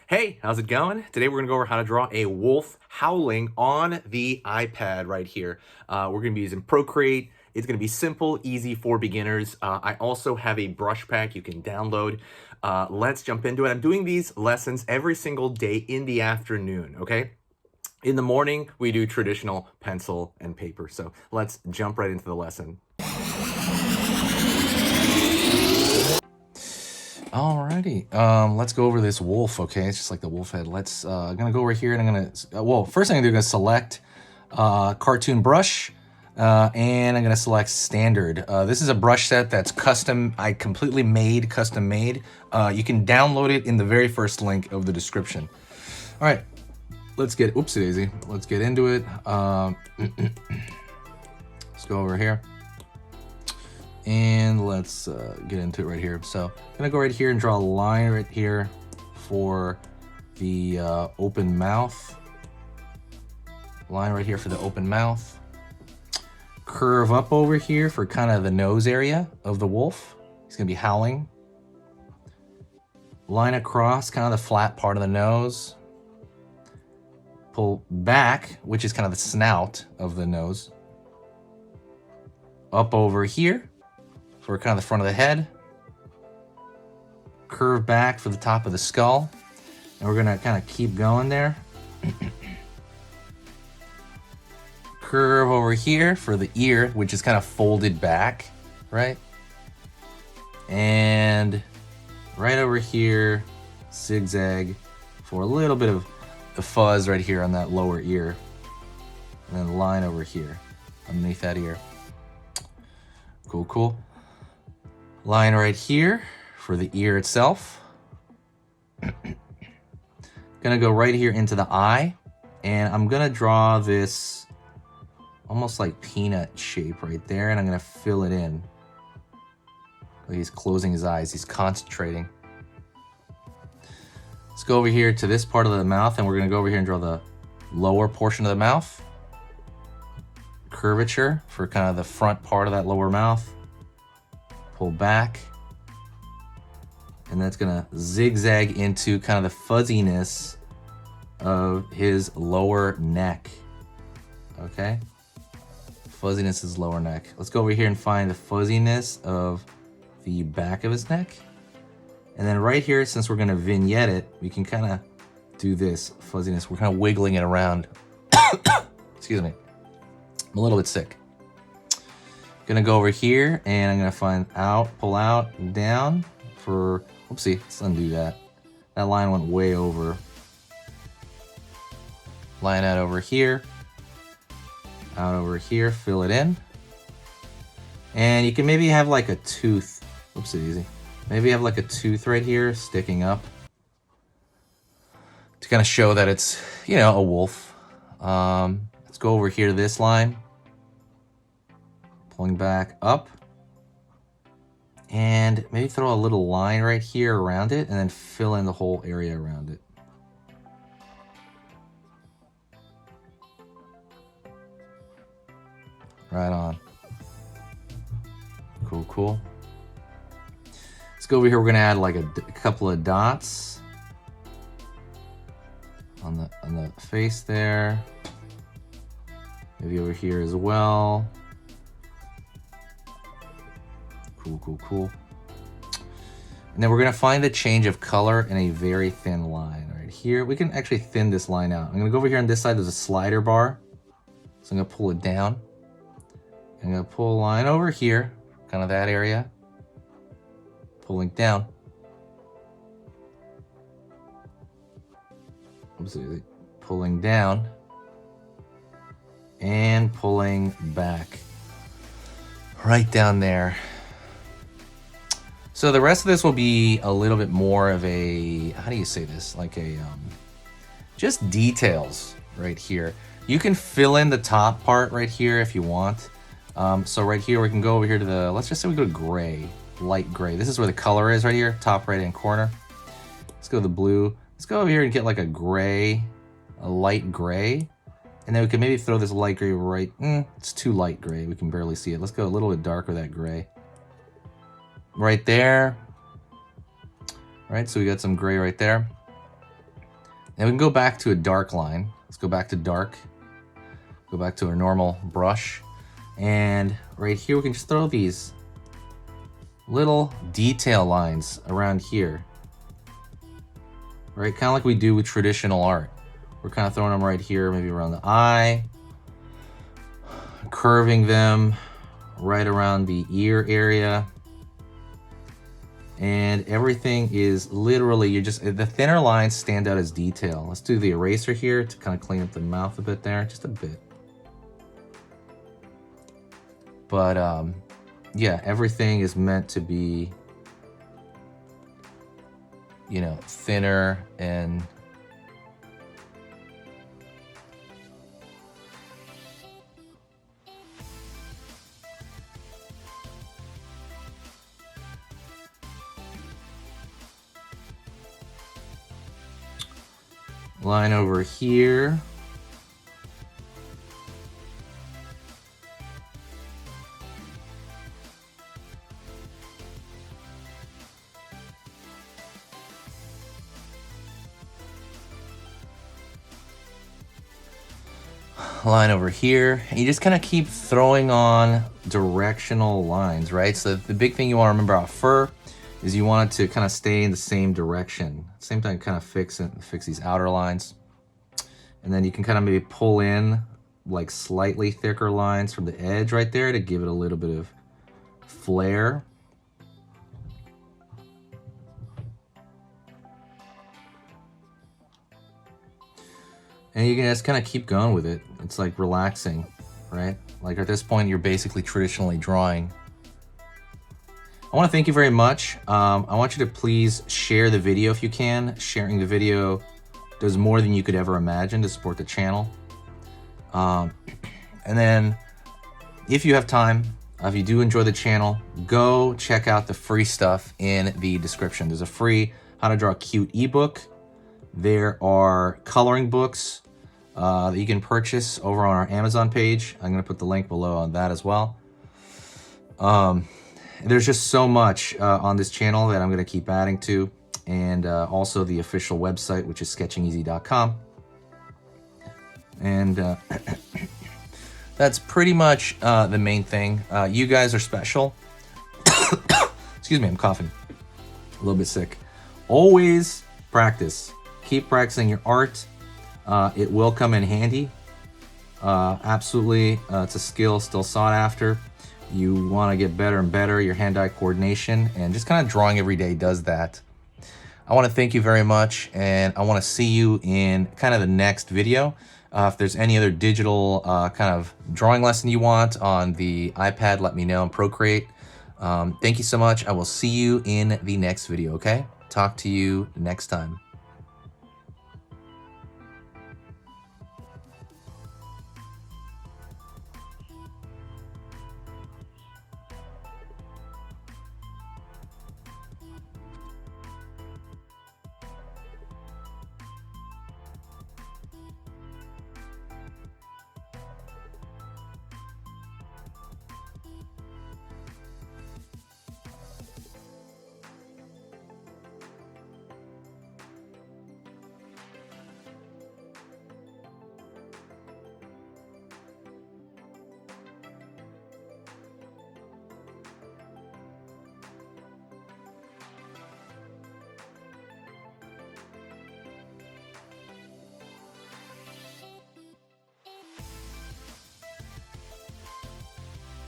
Hey, how's it going? Today we're gonna go over how to draw a wolf howling on the iPad right here. We're gonna be using Procreate. It's gonna be simple, easy for beginners. I also have a brush pack you can download. Let's jump into it. I'm doing these lessons every single day in the afternoon, okay? In the morning, we do traditional pencil and paper. So let's jump right into the lesson. Alrighty, let's go over this wolf, okay? It's just like the wolf head. I'm gonna go over here and I'm gonna, first thing I'm gonna select cartoon brush, and I'm gonna select standard. This is a brush set that's custom, completely made, custom made. You can download it in the very first link of the description. All right, let's get, oopsie daisy, let's get into it. Let's go over here. And let's get into it right here. So I'm gonna go right here and draw a line right here for the open mouth. Line right here for the open mouth. Curve up over here for kind of the nose area of the wolf. He's gonna be howling. Line across kind of the flat part of the nose. Pull back, which is kind of the snout of the nose. Up over here for kind of the front of the head. Curve back for the top of the skull. And we're gonna kind of keep going there. Curve over here for the ear, which is kind of folded back, right? And right over here, zigzag for a little bit of the fuzz right here on that lower ear. And then line over here, underneath that ear. Cool, cool. Line right here for the ear itself. Gonna go right here into the eye, and I'm gonna draw this almost like peanut shape right there, and I'm gonna fill it in. He's closing his eyes, he's concentrating. Let's go over here to this part of the mouth, and we're gonna go over here and draw the lower portion of the mouth. Curvature for kind of the front part of that lower mouth. Pull back, and that's gonna zigzag into kind of the fuzziness of his lower neck. Okay, fuzziness is lower neck. Let's go over here and find the fuzziness of the back of his neck, and then right here, since we're gonna vignette it, we can kind of do this fuzziness. We're kind of wiggling it around. Excuse me, I'm a little bit sick. Gonna go over here and I'm gonna find out, pull out, and down for, oopsie, let's undo that. That line went way over. Line out over here, fill it in. And you can maybe have like a tooth, oopsie daisy. Maybe have like a tooth right here sticking up to kind of show that it's, you know, a wolf. Let's go over here to this line. Pulling back up, and maybe throw a little line right here around it, and then fill in the whole area around it. Right on. Cool, cool. Let's go over here. We're gonna add like a couple of dots on the face there. Maybe over here as well. Cool, cool. And then we're gonna find the change of color in a very thin line right here. We can actually thin this line out. I'm gonna go over here on this side, there's a slider bar. So I'm gonna pull it down. I'm gonna pull a line over here, kind of that area. Pulling down. Oopsie, pulling down. And pulling back. Right down there. So the rest of this will be a little bit more of a, how do you say this? Like a, just details right here. You can fill in the top part right here if you want. So right here, we can go over here to the, let's just say we go to gray, light gray. This is where the color is right here, top right hand corner. Let's go to the blue. Let's go over here and get like a gray, a light gray. And then we can maybe throw this light gray right, it's too light gray. We can barely see it. Let's go a little bit darker, that gray. Right there. Right, so we got some gray right there. Now we can go back to a dark line. Let's go back to dark. Go back to our normal brush. And right here, we can just throw these little detail lines around here. Right, kind of like we do with traditional art. We're kind of throwing them right here, maybe around the eye. Curving them right around the ear area. And everything is literally, the thinner lines stand out as detail. Let's do the eraser here to kind of clean up the mouth a bit there, just a bit. But yeah, everything is meant to be, you know, thinner and line over here. Line over here, and you just kind of keep throwing on directional lines, right? So the big thing you want to remember about fur is you want it to kind of stay in the same direction. Same time, kind of fix these outer lines, and then you can kind of maybe pull in like slightly thicker lines from the edge right there to give it a little bit of flair. And you can just kind of keep going with it. It's like relaxing, right? Like at this point, you're basically traditionally drawing. I want to thank you very much. I want you to please share the video if you can. Sharing the video does more than you could ever imagine to support the channel. And then if you have time, if you do enjoy the channel, go check out the free stuff in the description. There's a free How to Draw Cute ebook. There are coloring books that you can purchase over on our Amazon page. I'm going to put the link below on that as well. There's just so much on this channel that I'm going to keep adding to, and also the official website, which is sketchingeasy.com. And that's pretty much the main thing. You guys are special. Excuse me, I'm coughing. A little bit sick. Always practice. Keep practicing your art. It will come in handy. Absolutely, it's a skill still sought after. You want to get better and better, your hand-eye coordination, and just kind of drawing every day does that. I want to thank you very much, and I want to see you in kind of the next video. If there's any other digital kind of drawing lesson you want on the iPad, let me know on Procreate. Thank you so much. I will see you in the next video, okay? Talk to you next time.